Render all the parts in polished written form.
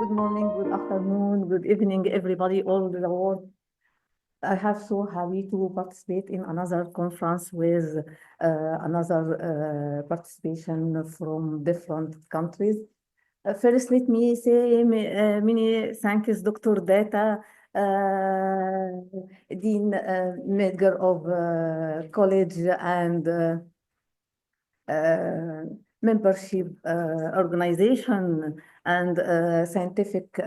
Good morning, good afternoon, good evening, everybody all over the world. I have so happy to participate in another conference with another participation from different countries. First, let me say many thanks, Dr. Data, Dean Medgar of College and membership organization and scientific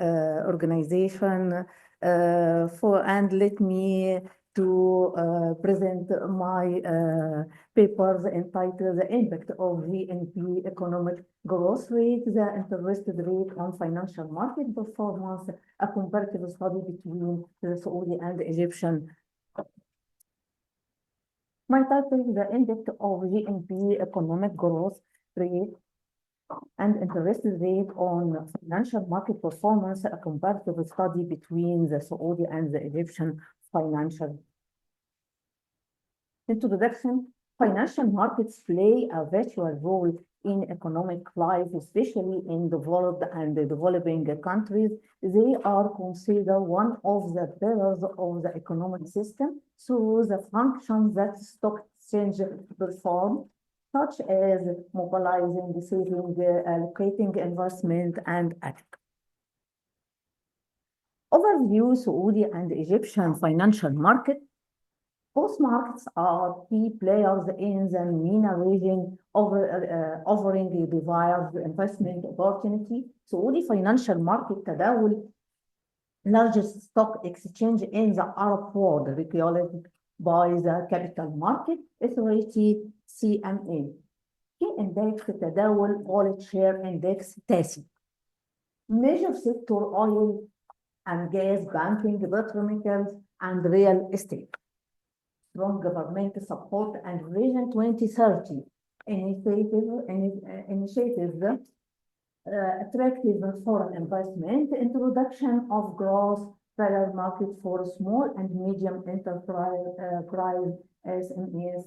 organization and let me to present my papers entitled The Impact of GNP Economic Growth Rate, the Interest Rate on Financial Market Performance, a comparative study between the Saudi and the Egyptian. My title is The Impact of GNP Economic Growth Rate and Interest Rate on Financial Market Performance, a comparative study between the Saudi and the Egyptian financial. Introduction. Financial markets play a vital role in economic life, especially in developed and developing countries. They are considered one of the pillars of the economic system through the functions that stock exchange perform, such as mobilizing, saving, allocating investment, and acting. Overview Saudi and Egyptian financial market. Both markets are key players in the MENA region, offering a diverse investment opportunity. Saudi financial market تداول largest stock exchange in the Arab world, regulated by the Capital Market Authority CMA. Key index تداول Wallet Share Index TASI. Major sector oil and gas, banking, petrochemicals, and real estate. Strong government support and Vision 2030 initiatives, attractive foreign investment, introduction of gross parallel market for small and medium enterprise SMEs.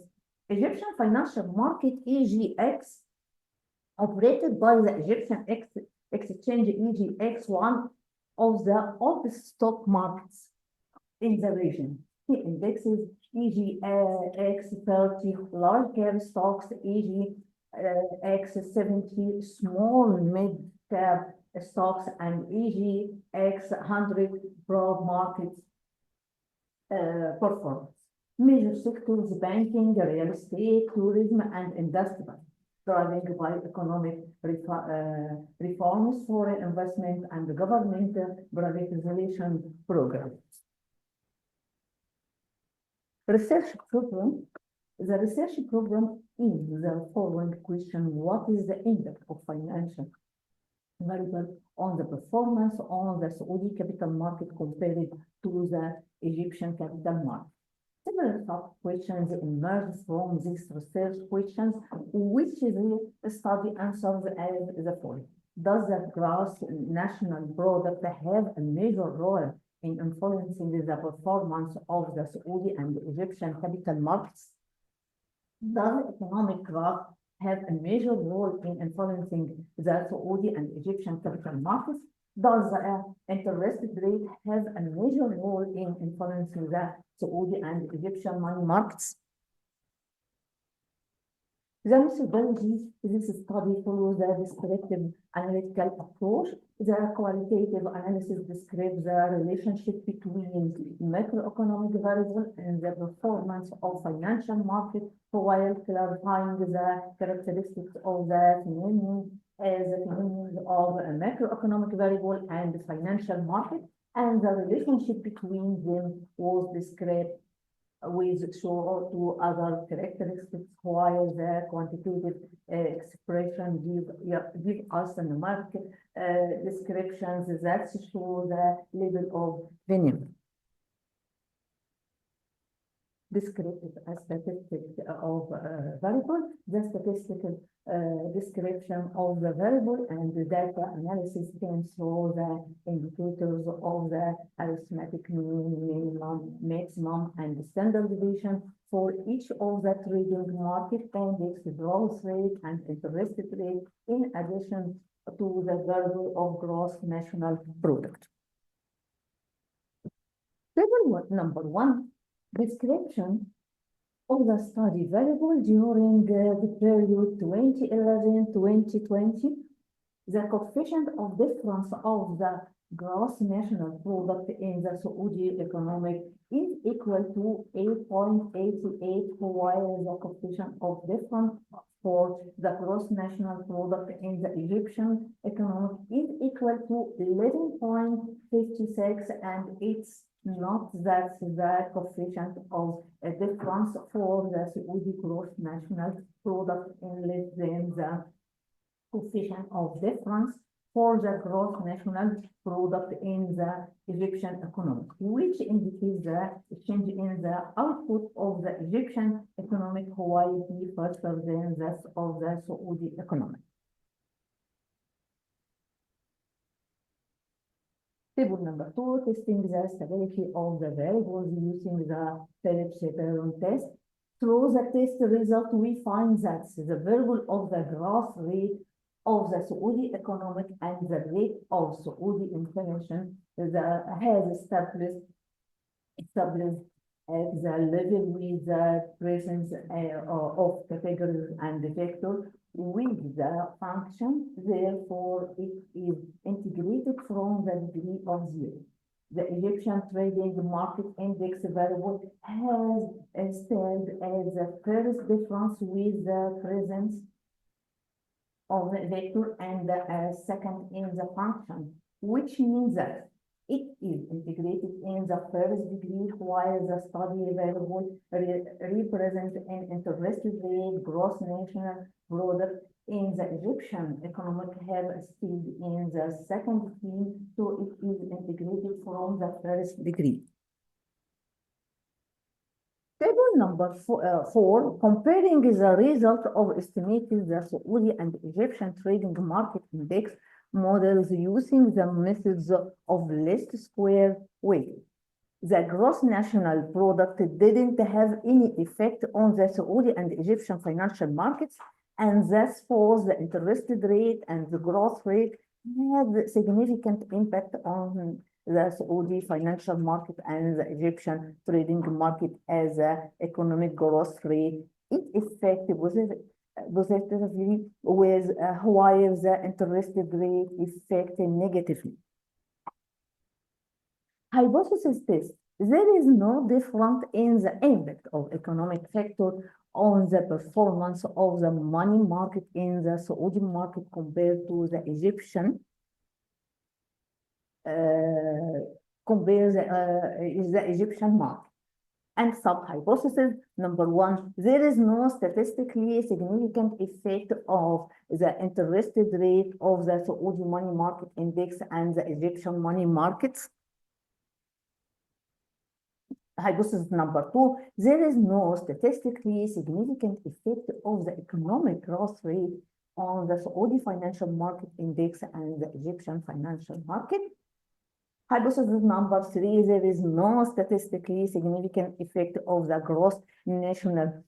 Egyptian financial market EGX, operated by the Egyptian Exchange EGX, one of the oldest stock markets in the region. Key indexes EGX 30 large cap stocks, EGX 70 small mid cap stocks, and EGX 100 broad market performance. Major sectors: banking, real estate, tourism, and industry, driving by economic reforms, foreign investment, and government privatization programs. Research program. The research program is the following question: what is the impact of financial variable on the performance on the Saudi capital market compared to the Egyptian capital market? Several sub-questions emerge from these research questions, which the study answers as the following. Does the gross national product have a major role in influencing the performance of the Saudi and the Egyptian capital markets? Does economic growth have a major role in influencing the Saudi and Egyptian capital markets? Does the interest rate have a major role in influencing the Saudi and Egyptian money markets? The methodology. This study follows the descriptive analytical approach. The qualitative analysis describes the relationship between macroeconomic variables and the performance of financial market, while clarifying the characteristics of the phenomenon as a phenomenon of a macroeconomic variable and the financial market, and the relationship between them was described with two other characteristics, while the quantitative expression give us a numeric descriptions that show the level of venom. Descriptive statistic of variable, the statistical description of the variable, and the data analysis can show the indicators of the arithmetic mean, minimum, maximum, and standard deviation for each of the trading market index, growth rate, and interest rate. In addition, to the variable of gross national product. Table number 1, description of the study variable during the period 2011-2020. The coefficient of difference of the gross national product in the Saudi economic is equal to 8.88, while the coefficient of difference for the gross national product in the Egyptian economic is equal to 11.56, and it's not that the coefficient of a difference for the Saudi gross national product in less than the coefficient of difference for the gross national product in the Egyptian economy, which indicates the change in the output of the Egyptian economic while be faster than that of the Saudi economy. Table number 2, testing the stability of the variables using the Phillips-Perron test. Through the test result, we find that the variable of the growth rate of the Saudi economic and the rate of Saudi inflation has established at the level with the presence of categories and vectors with the function. Therefore, it is integrated from the degree of 0. The Egyptian trading market index variable has stand as the first difference with the presence of the vector and second in the function, which means that it is integrated in the first degree, while the study variable represents an interest rate gross national product in the Egyptian economic have stayed in the second degree, so it is integrated from the first degree. Table number 4, comparing the result of estimating the Saudi and Egyptian trading market index models using the methods of least square weight. The gross national product didn't have any effect on the Saudi and Egyptian financial markets, and thus for the interest rate and the growth rate had significant impact on the Saudi financial market and the Egyptian trading market as an economic growth rate. It affected positively with while the interest rate affected negatively. Hypothesis test. There is no difference in the impact of economic factor on the performance of the money market in the Saudi market compared to the Egyptian. The Egyptian market. And sub-hypothesis number 1, there is no statistically significant effect of the interest rate of the Saudi money market index and the Egyptian money markets. Hypothesis number 2, there is no statistically significant effect of the economic growth rate on the Saudi financial market index and the Egyptian financial market. Hypothesis number 3, there is no statistically significant effect of the gross national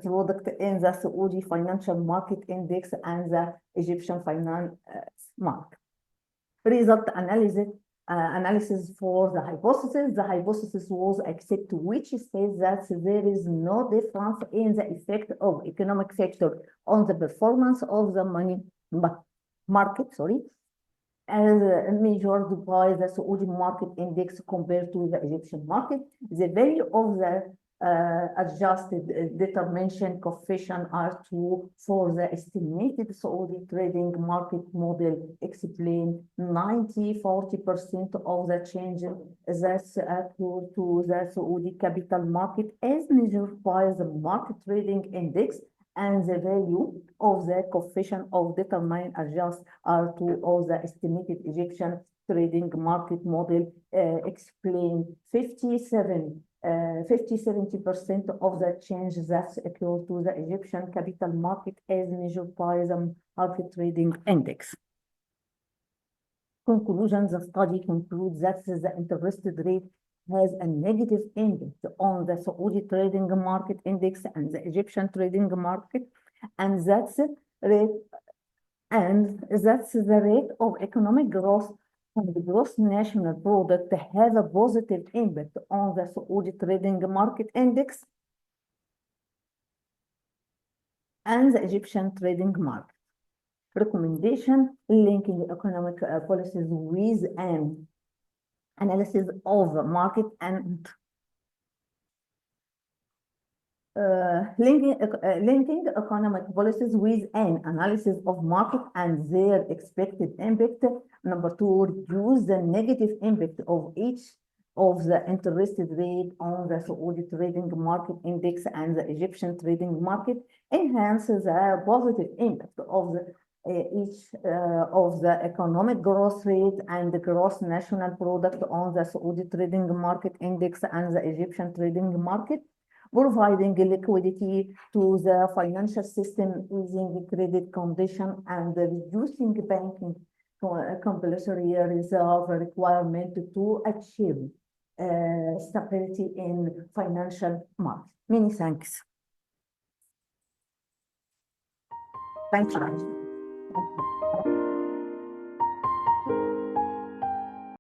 product in the Saudi financial market index and the Egyptian finance market. Result analysis for the hypothesis. The hypothesis was accepted, which says that there is no difference in the effect of economic factor on the performance of the money market, as measured by the Saudi market index compared to the Egyptian market. The value of the adjusted determination coefficient R2 for the estimated Saudi trading market model explain 40% of the change that's occurred to the Saudi capital market as measured by the market trading index, and the value of the coefficient of determine adjust R2 of the estimated Egyptian trading market model explain 70% of the change that occurred to the Egyptian capital market as measured by the market trading index. Conclusion, the study concludes that the interest rate has a negative impact on the Saudi trading market index and the Egyptian trading market, and that rate And that's the rate of economic growth and the gross national product have a positive impact on the Saudi trading market index and the Egyptian trading market. Recommendation: linking economic policies with an analysis of market and linking economic policies with an analysis of market and their expected impact. Number two, reduce the negative impact of each of the interest rate on the Saudi trading market index and the Egyptian trading market. Enhance the positive impact of the each of the economic growth rate and the gross national product on the Saudi trading market index and the Egyptian trading market, providing liquidity to the financial system, easing credit condition, and reducing banking compulsory reserve requirement to achieve stability in financial market. Many thanks. Thank you.